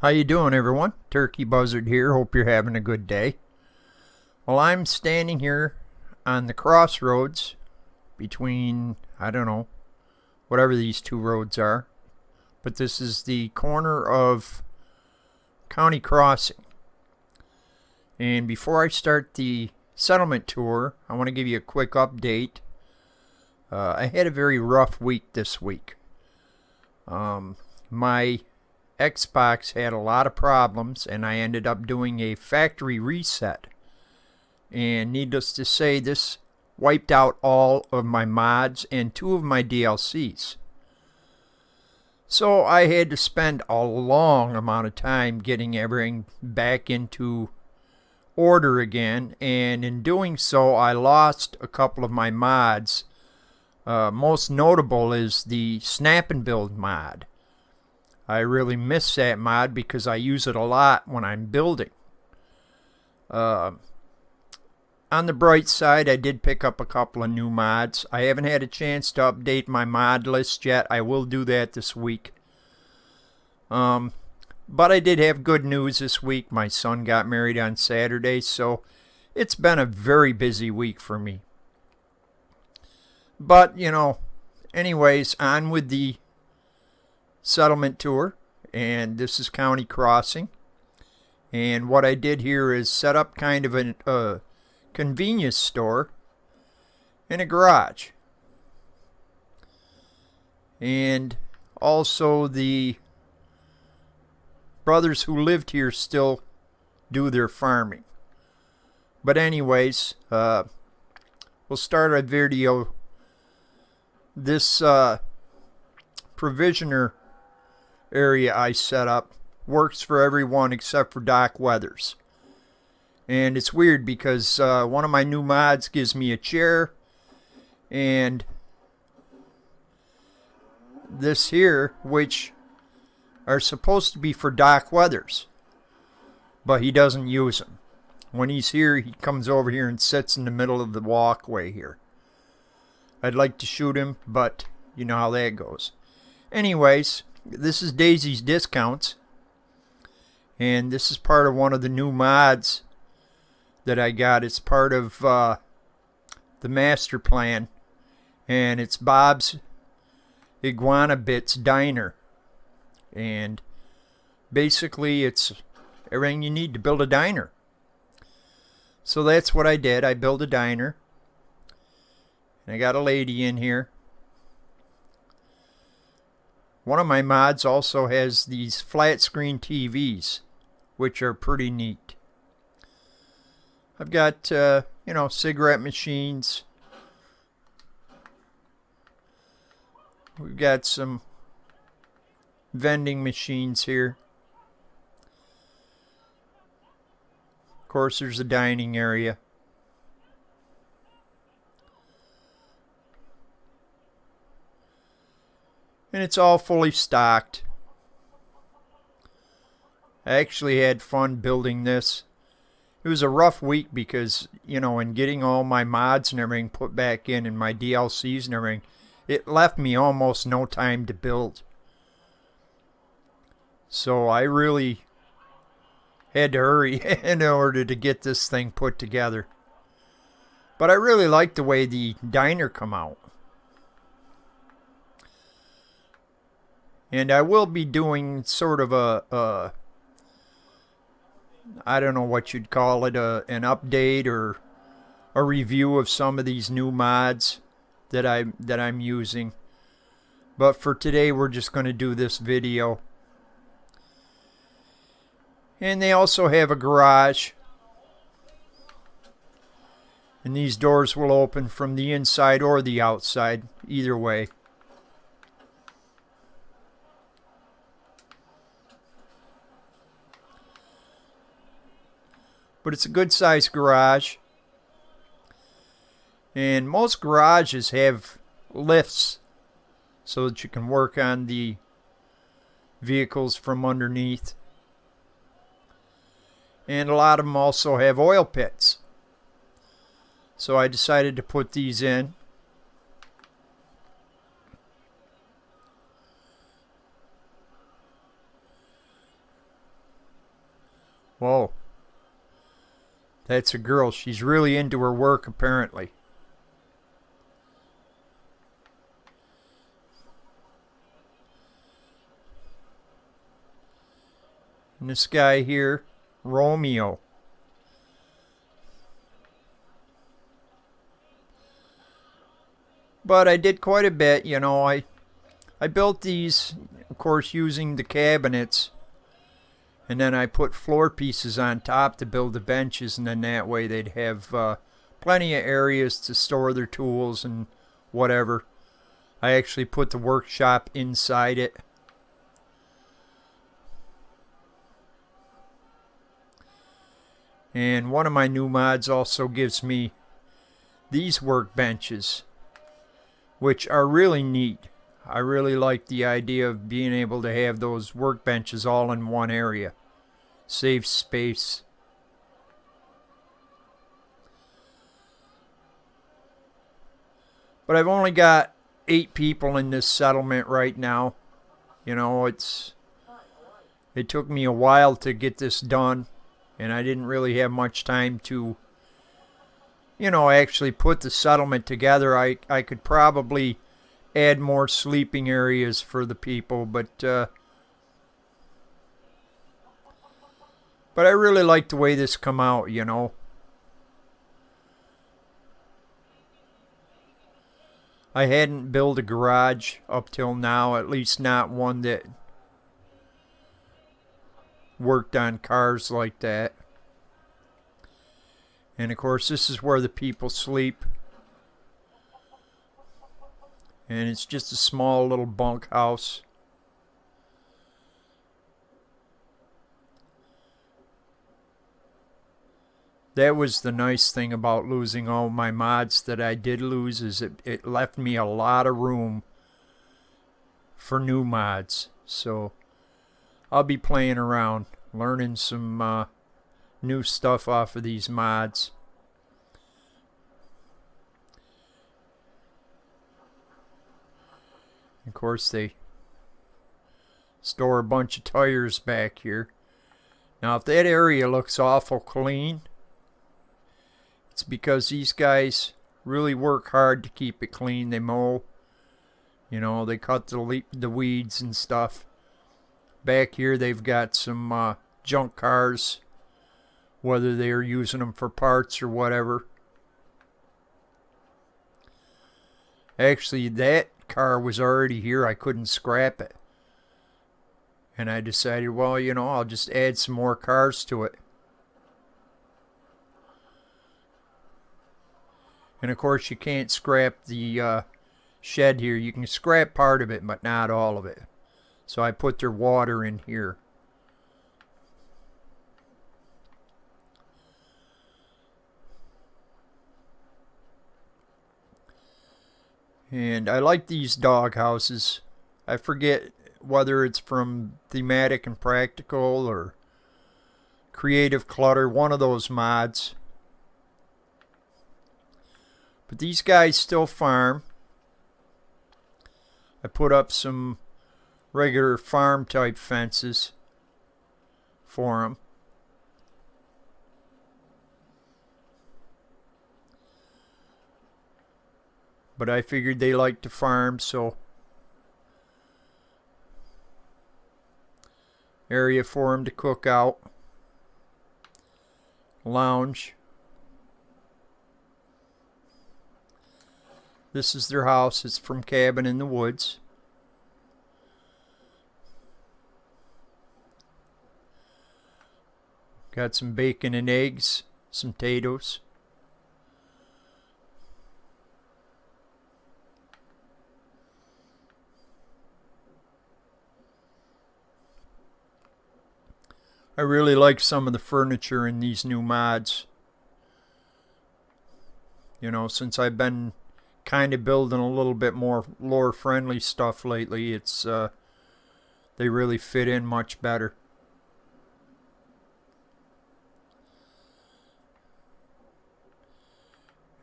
How you doing, everyone? Turkey Buzzard here. Hope you're having a good day. Well, I'm standing here on the crossroads between, I don't know, whatever these two roads are. But this is the corner of County Crossing. And before I start the settlement tour, I want to give you a quick update. I had a very rough week this week. My Xbox had a lot of problems, and I ended up doing a factory reset. And needless to say, this wiped out all of my mods and two of my DLCs. So I had to spend a long amount of time getting everything back into order again, and in doing so I lost a couple of my mods. Most notable is the Snap and Build mod. I really miss that mod because I use it a lot when I'm building. On the bright side, I did pick up a couple of new mods. I haven't had a chance to update my mod list yet. I will do that this week. But I did have good news this week. My son got married on Saturday, so it's been a very busy week for me. But, anyways, on with the settlement tour. And this is County Crossing. And what I did here is set up kind of a convenience store and a garage. And also the brothers who lived here still do their farming. But anyways, we'll start our video. This provisioner area I set up works for everyone except for Doc Weathers. And it's weird because one of my new mods gives me a chair, and this here, which are supposed to be for Doc Weathers, but he doesn't use them. When he's here, he comes over here and sits in the middle of the walkway here. I'd like to shoot him, but you know how that goes. Anyways, this is Daisy's Discounts, and this is part of one of the new mods that I got. It's part of the master plan, and it's Bob's Iguana Bits Diner. And basically it's everything you need to build a diner. So that's what I did. I built a diner. And I got a lady in here. One of my mods also has these flat screen TVs, which are pretty neat. I've got, cigarette machines. We've got some vending machines here. Of course, there's a dining area. And it's all fully stocked. I actually had fun building this. It was a rough week because, in getting all my mods and everything put back in and my DLCs and everything, it left me almost no time to build. So I really had to hurry in order to get this thing put together. But I really like the way the diner come out. And I will be doing sort of a I don't know what you'd call it, an update or a review of some of these new mods that I'm using. But for today, we're just going to do this video. And they also have a garage. And these doors will open from the inside or the outside, either way. But it's a good sized garage. And most garages have lifts so that you can work on the vehicles from underneath. And a lot of them also have oil pits. So I decided to put these in. Whoa. That's a girl. She's really into her work, apparently. And this guy here, Romeo. But I did quite a bit, you know. I built these, of course, using the cabinets. And then I put floor pieces on top to build the benches, and then that way they'd have plenty of areas to store their tools and whatever. I actually put the workshop inside it. And one of my new mods also gives me these workbenches, which are really neat. I really like the idea of being able to have those workbenches all in one area. Save space. But I've only got 8 people in this settlement right now. You know, it took me a while to get this done, and I didn't really have much time to, you know, actually put the settlement together. I could probably add more sleeping areas for the people, but I really like the way this come out, you know. I hadn't built a garage up till now, at least not one that worked on cars like that. And of course, this is where the people sleep. And it's just a small little bunk house. That was the nice thing about losing all my mods that I did lose, is it left me a lot of room for new mods. So I'll be playing around, learning some new stuff off of these mods. Of course, they store a bunch of tires back here. Now, if that area looks awful clean, it's because these guys really work hard to keep it clean. They mow, you know, they cut the weeds and stuff. Back here, they've got some junk cars, whether they're using them for parts or whatever. Actually, that car was already here. I couldn't scrap it. And I decided, well, you know, I'll just add some more cars to it. And of course, you can't scrap the shed here. You can scrap part of it, but not all of it. So I put their water in here. And I like these dog houses. I forget whether it's from Thematic and Practical or Creative Clutter, one of those mods. But these guys still farm. I put up some regular farm type fences for them. But I figured they like to farm, so area for them to cook out. Lounge. This is their house. It's from Cabin in the Woods. Got some bacon and eggs, some potatoes. I really like some of the furniture in these new mods. You know, since I've been kind of building a little bit more lore friendly stuff lately, it's they really fit in much better.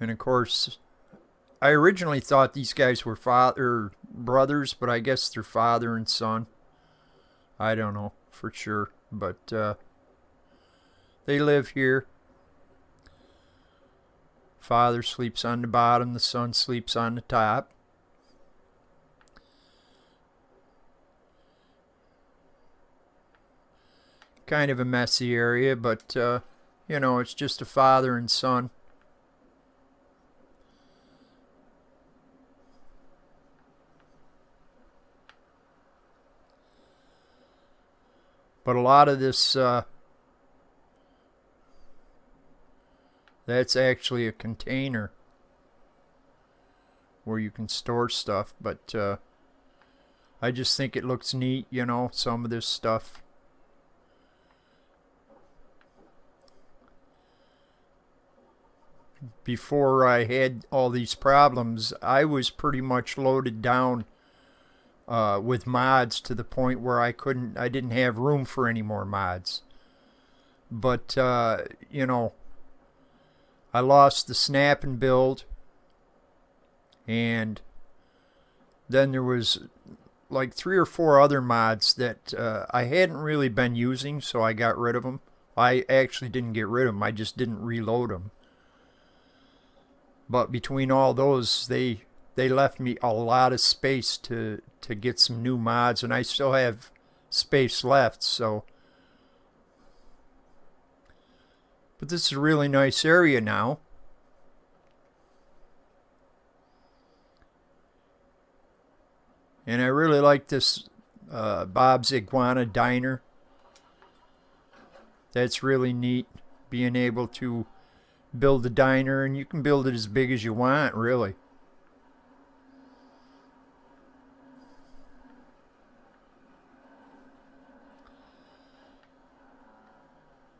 And of course, I originally thought these guys were brothers, but I guess they're father and son. I don't know for sure, but They live here. Father sleeps on the bottom, the son sleeps on the top. Kind of a messy area, but you know, it's just a father and son. But a lot of this, that's actually a container where you can store stuff, but I just think it looks neat, you know, some of this stuff. Before I had all these problems, I was pretty much loaded down with mods to the point where I didn't have room for any more mods. But you know, I lost the snap and build, and then there was like 3 or 4 other mods that I hadn't really been using, so I got rid of them. I actually didn't get rid of them, I just didn't reload them. But between all those, they left me a lot of space to get some new mods, and I still have space left, so. But this is a really nice area now. And I really like this Bob's Iguana Diner. That's really neat, being able to build a diner, and you can build it as big as you want, really.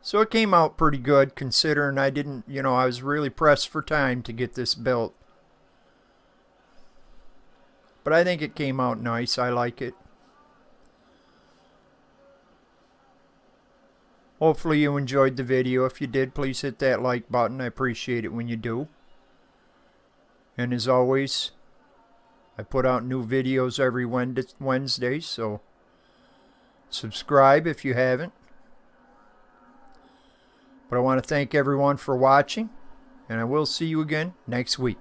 So it came out pretty good, considering I didn't, you know, I was really pressed for time to get this built. But I think it came out nice. I like it. Hopefully you enjoyed the video. If you did, please hit that like button. I appreciate it when you do. And as always, I put out new videos every Wednesday, so subscribe if you haven't. But I want to thank everyone for watching, and I will see you again next week.